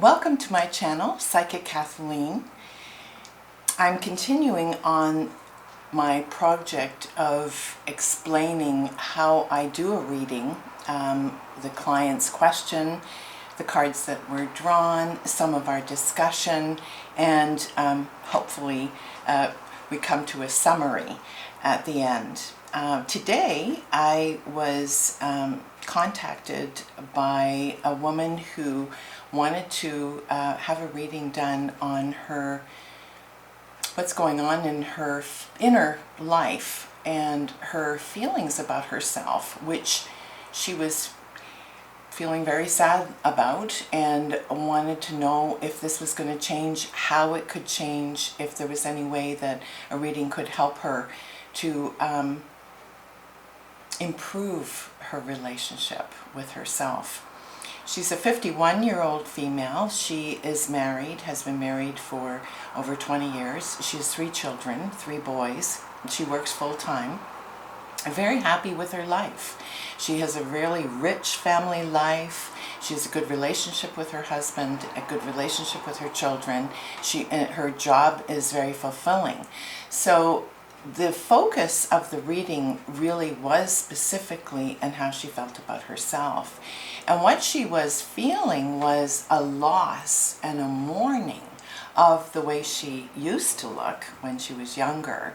Welcome to my channel, Psychic Kathleen. I'm continuing on my project of explaining how I do a reading, the client's question, the cards that were drawn, some of our discussion, and hopefully we come to a summary at the end. Today I was contacted by a woman who wanted to have a reading done on her, what's going on in her inner life and her feelings about herself, which she was feeling very sad about and wanted to know if this was going to change, how it could change, if there was any way that a reading could help her to improve her relationship with herself. She's a 51-year-old female. She is married, has been married for over 20 years. She has 3 children, 3 boys. She works full-time. Very happy with her life. She has a really rich family life. She has a good relationship with her husband, a good relationship with her children. Her job is very fulfilling. So the focus of the reading really was specifically on how she felt about herself. And what she was feeling was a loss and a mourning of the way she used to look when she was younger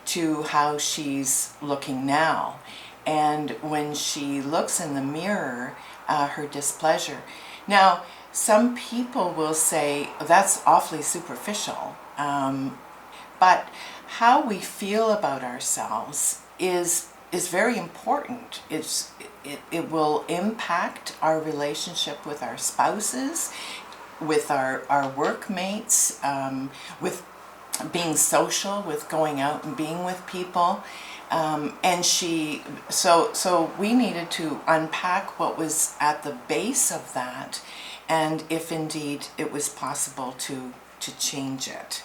to how she's looking now. And when she looks in the mirror, her displeasure. Now, some people will say that's awfully superficial, but how we feel about ourselves is very important. It will impact our relationship with our spouses, with our workmates, with being social, with going out and being with people. So we needed to unpack what was at the base of that, and if indeed it was possible to change it,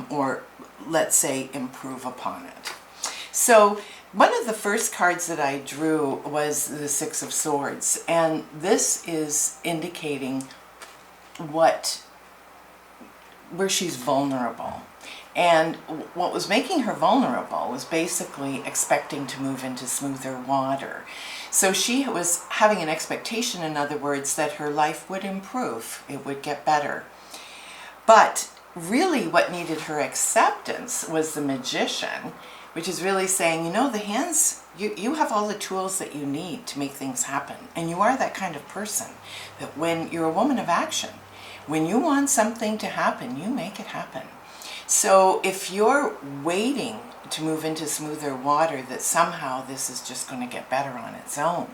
or let's say improve upon it. So one of the first cards that I drew was the 6 of Swords, and this is indicating where she's vulnerable. And what was making her vulnerable was basically expecting to move into smoother water. So she was having an expectation, in other words, that her life would improve, it would get better. But really what needed her acceptance was the Magician, which is really saying, you know, the hands, you have all the tools that you need to make things happen. And you are that kind of person that when you're a woman of action, when you want something to happen, you make it happen. So if you're waiting to move into smoother water, that somehow this is just going to get better on its own,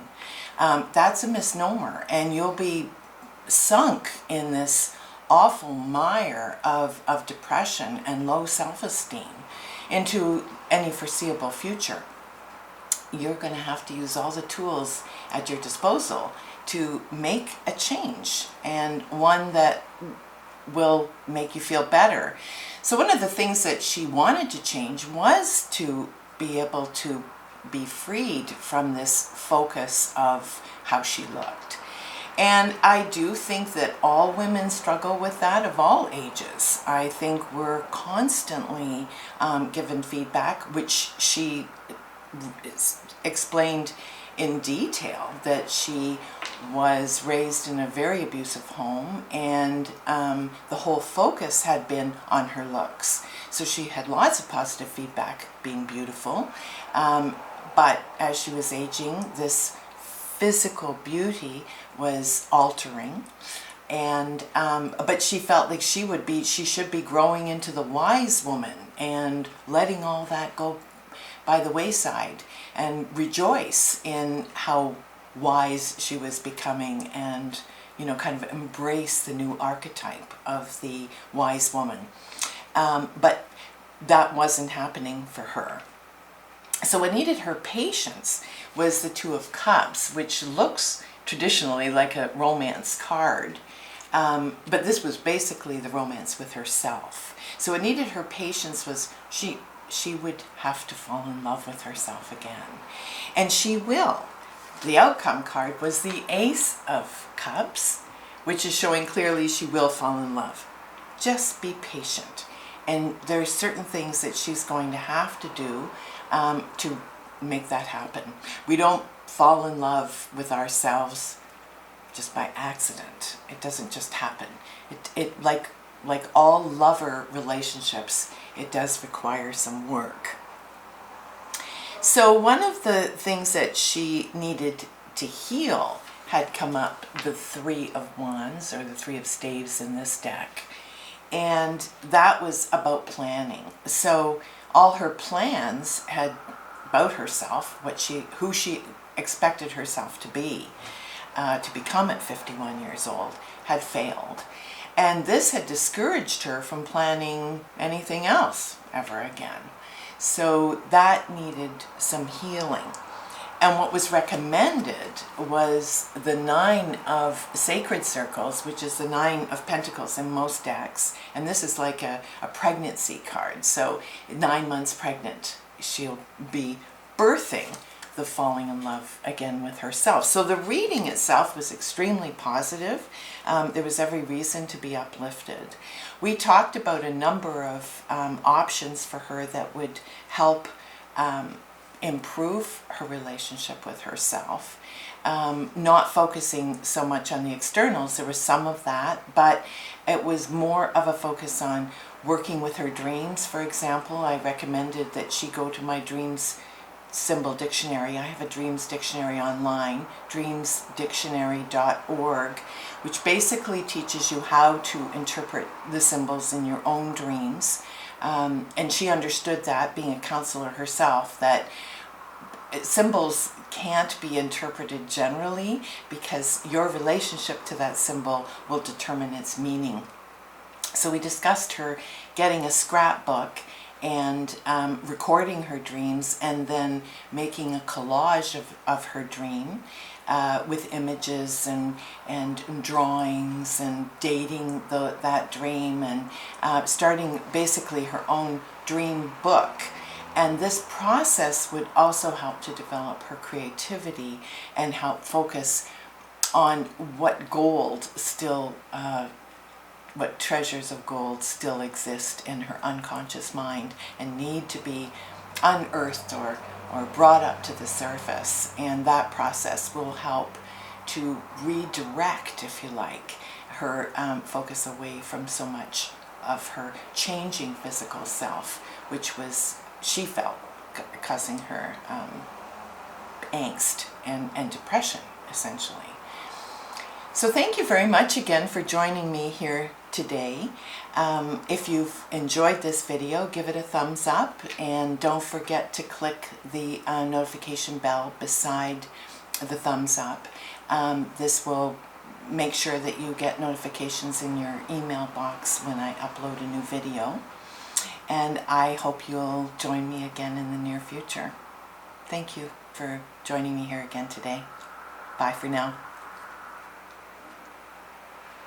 that's a misnomer, and you'll be sunk in this awful mire of depression and low self-esteem into any foreseeable future. You're going to have to use all the tools at your disposal to make a change, and one that will make you feel better. So one of the things that she wanted to change was to be able to be freed from this focus of how she looked. And I do think that all women struggle with that, of all ages. I think we're constantly given feedback, which she explained in detail, that she was raised in a very abusive home, and the whole focus had been on her looks. So she had lots of positive feedback, being beautiful, but as she was aging, this physical beauty was altering, and but she felt like she should be growing into the wise woman and letting all that go by the wayside and rejoice in how wise she was becoming, and, you know, kind of embrace the new archetype of the wise woman. But that wasn't happening for her. So what needed her patience was the 2 of Cups, which looks traditionally like a romance card, but this was basically the romance with herself. So what needed her patience was she would have to fall in love with herself again, and she will. The outcome card was the Ace of Cups, which is showing clearly she will fall in love. Just be patient. And there are certain things that she's going to have to do to make that happen. We don't fall in love with ourselves just by accident. It doesn't just happen. It like all lover relationships, it does require some work. So one of the things that she needed to heal had come up, the Three of Wands, or the Three of Staves in this deck. And that was about planning. So all her plans had about herself, who she expected herself to become at 51 years old, had failed. And this had discouraged her from planning anything else ever again. So that needed some healing. And what was recommended was the 9 of Sacred Circles, which is the 9 of Pentacles in most decks. And this is like a pregnancy card. So 9 months pregnant, she'll be birthing the falling in love again with herself. So the reading itself was extremely positive. There was every reason to be uplifted. We talked about a number of options for her that would help improve her relationship with herself, not focusing so much on the externals. There was some of that, but it was more of a focus on working with her dreams. For example, I recommended that she go to my dreams symbol dictionary. I have a dreams dictionary online, dreamsdictionary.org, which basically teaches you how to interpret the symbols in your own dreams. And she understood that, being a counselor herself, that symbols can't be interpreted generally because your relationship to that symbol will determine its meaning. So we discussed her getting a scrapbook and recording her dreams, and then making a collage of her dream with images and drawings, and dating that dream, and starting basically her own dream book. And this process would also help to develop her creativity and help focus on what treasures of gold still exist in her unconscious mind and need to be unearthed or brought up to the surface. And that process will help to redirect, if you like, her focus away from so much of her changing physical self, which was, she felt, causing her angst and depression, essentially. So thank you very much again for joining me here today. If you've enjoyed this video, give it a thumbs up, and don't forget to click the notification bell beside the thumbs up. This will make sure that you get notifications in your email box when I upload a new video. And I hope you'll join me again in the near future. Thank you for joining me here again today. Bye for now.